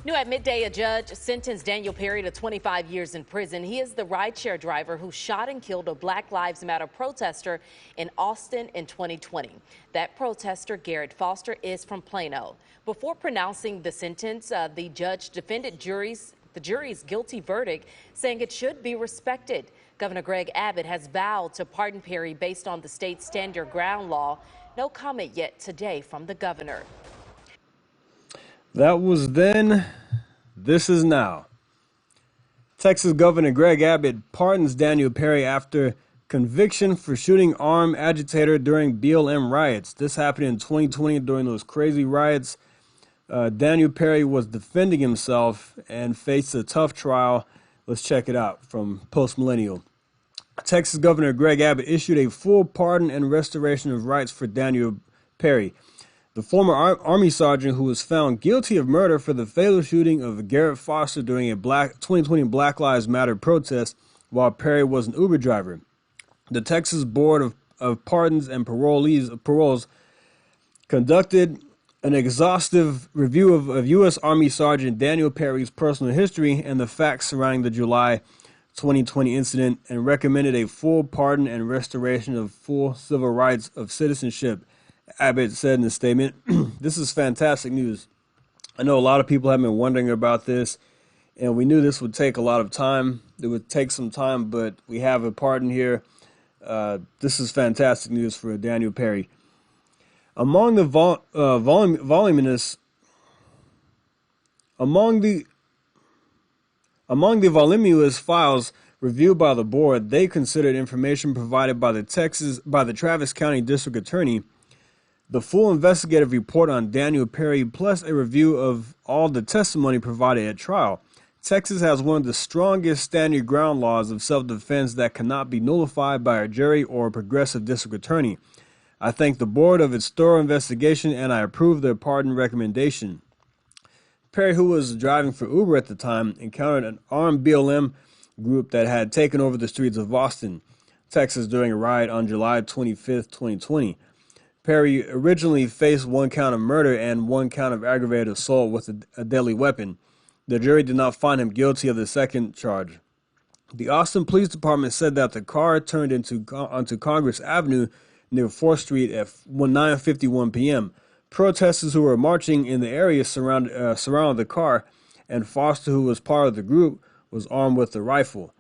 New at midday, a judge sentenced Daniel Perry to 25 years in prison. He is the rideshare driver who shot and killed a Black Lives Matter protester in Austin in 2020. That protester, Garrett Foster, is from Plano. Before pronouncing the sentence, the judge defended the jury's guilty verdict, saying it should be respected. Governor Greg Abbott has vowed to pardon Perry based on the state's stand your ground law. No comment yet today from the governor. That was then. This is now. Texas Governor Greg Abbott pardons Daniel Perry after conviction for shooting armed agitator during BLM riots. This happened in 2020 during those crazy riots. Daniel Perry was defending himself and faced a tough trial. Let's check it out from Post Millennial. Texas Governor Greg Abbott issued a full pardon and restoration of rights for Daniel Perry, the former Army sergeant who was found guilty of murder for the fatal shooting of Garrett Foster during a 2020 Black Lives Matter protest while Perry was an Uber driver. The Texas Board of Pardons and Paroles conducted an exhaustive review of U.S. Army Sergeant Daniel Perry's personal history and the facts surrounding the July 2020 incident and recommended a full pardon and restoration of full civil rights of citizenship, Abbott said in a statement. This is fantastic news. I know a lot of people have been wondering about this, and we knew this would take a lot of time. It would take some time, but we have a pardon here. This is fantastic news for Daniel Perry. Among the voluminous files reviewed by the board, they considered information provided by the Travis County District Attorney, the full investigative report on Daniel Perry, plus a review of all the testimony provided at trial. Texas has one of the strongest stand your ground laws of self-defense that cannot be nullified by a jury or a progressive district attorney. I thank the board of its thorough investigation and I approve their pardon recommendation. Perry, who was driving for Uber at the time, encountered an armed BLM group that had taken over the streets of Austin, Texas during a riot on July 25, 2020. Perry originally faced one count of murder and one count of aggravated assault with a deadly weapon. The jury did not find him guilty of the second charge. The Austin Police Department said that the car turned onto Congress Avenue near 4th Street at 9:51 p.m. Protesters who were marching in the area surrounded the car, and Foster, who was part of the group, was armed with a rifle.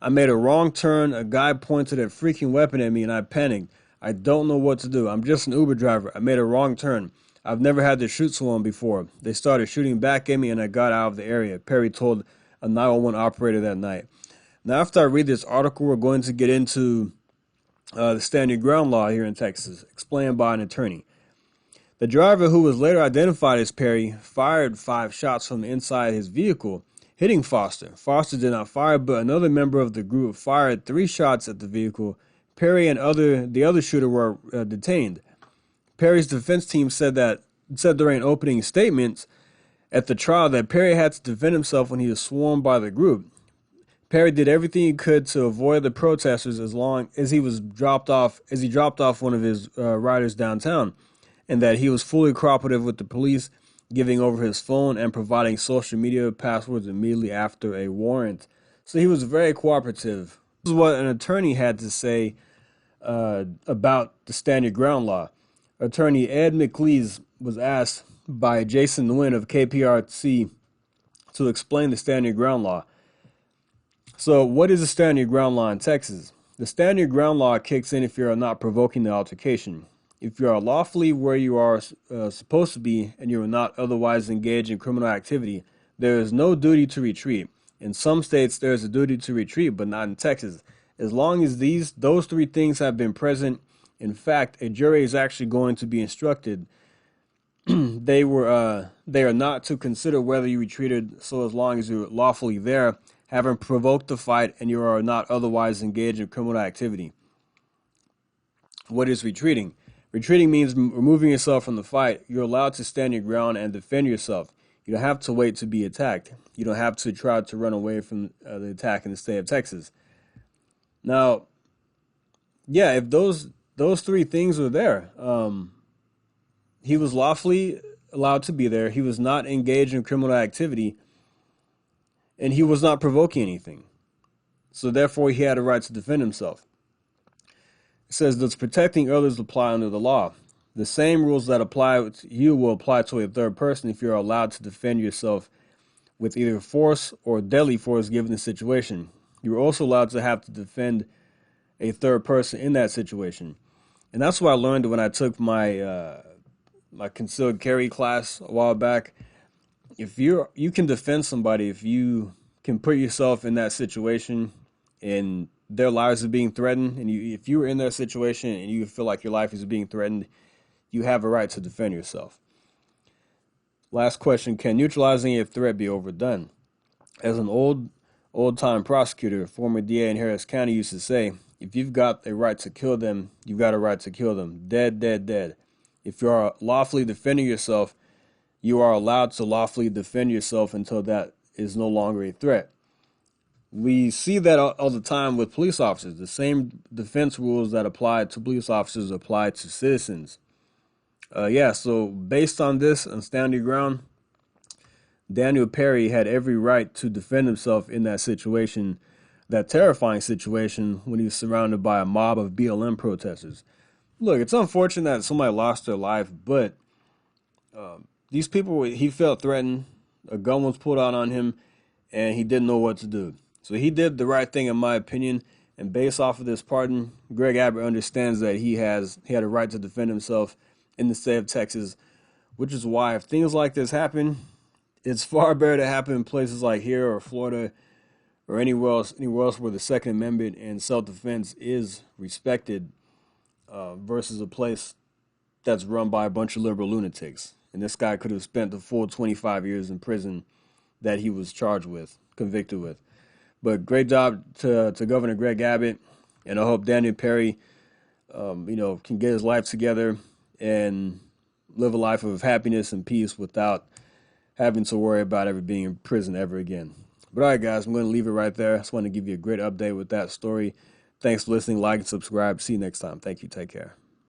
I made a wrong turn. A guy pointed a freaking weapon at me and I panicked. I don't know what to do. I'm just an Uber driver. I made a wrong turn. I've never had to shoot someone before. They started shooting back at me and I got out of the area, Perry told a 911 operator that night. Now, after I read this article, we're going to get into the stand your ground law here in Texas, explained by an attorney. The driver, who was later identified as Perry, fired 5 shots from inside his vehicle, hitting Foster. Foster did not fire, but another member of the group fired 3 shots at the vehicle. Perry and the other shooter were detained. Perry's defense team said during opening statements at the trial that Perry had to defend himself when he was swarmed by the group. Perry did everything he could to avoid the protesters as long as he dropped off one of his riders downtown, and that he was fully cooperative with the police, giving over his phone and providing social media passwords immediately after a warrant. So he was very cooperative. This is what an attorney had to say about the stand your ground law. Attorney Ed McLeese was asked by Jason Nguyen of KPRC to explain the stand your ground law. So what is the stand your ground law in Texas? The stand your ground law kicks in if you are not provoking the altercation. If you are lawfully where you are supposed to be and you are not otherwise engaged in criminal activity, there is no duty to retreat. In some states, there is a duty to retreat, but not in Texas. As long as those 3 things have been present, in fact, a jury is actually going to be instructed. They are not to consider whether you retreated, so as long as you're lawfully there, haven't provoked the fight, and you are not otherwise engaged in criminal activity. What is retreating? Retreating means removing yourself from the fight. You're allowed to stand your ground and defend yourself. You don't have to wait to be attacked. You don't have to try to run away from the attack in the state of Texas. Now, yeah, if those 3 things were there, he was lawfully allowed to be there. He was not engaged in criminal activity, and he was not provoking anything. So therefore, he had a right to defend himself. It says, does protecting others apply under the law? The same rules that apply to you will apply to a third person if you're allowed to defend yourself with either force or deadly force given the situation. You're also allowed to have to defend a third person in that situation. And that's what I learned when I took my my concealed carry class a while back. If you can defend somebody, if you can put yourself in that situation and their lives are being threatened, and if you were in that situation and you feel like your life is being threatened, you have a right to defend yourself. Last question, can neutralizing a threat be overdone? As an old-time prosecutor, former DA in Harris County used to say, if you've got a right to kill them, you've got a right to kill them. Dead, dead, dead. If you are lawfully defending yourself, you are allowed to lawfully defend yourself until that is no longer a threat. We see that all the time with police officers. The same defense rules that apply to police officers apply to citizens. So based on this, and standing ground, Daniel Perry had every right to defend himself in that situation, that terrifying situation when he was surrounded by a mob of BLM protesters. Look, it's unfortunate that somebody lost their life, but these people, he felt threatened, a gun was pulled out on him, and he didn't know what to do. So he did the right thing, in my opinion, and based off of this pardon, Greg Abbott understands that he had a right to defend himself in the state of Texas, which is why if things like this happen, it's far better to happen in places like here or Florida or anywhere else where the Second Amendment and self-defense is respected versus a place that's run by a bunch of liberal lunatics. And this guy could have spent the full 25 years in prison that he was charged with, convicted with. But great job to Governor Greg Abbott, and I hope Daniel Perry, can get his life together and live a life of happiness and peace without having to worry about ever being in prison ever again. But all right, guys, I'm going to leave it right there. I just want to give you a great update with that story. Thanks for listening. Like and subscribe. See you next time. Thank you. Take care.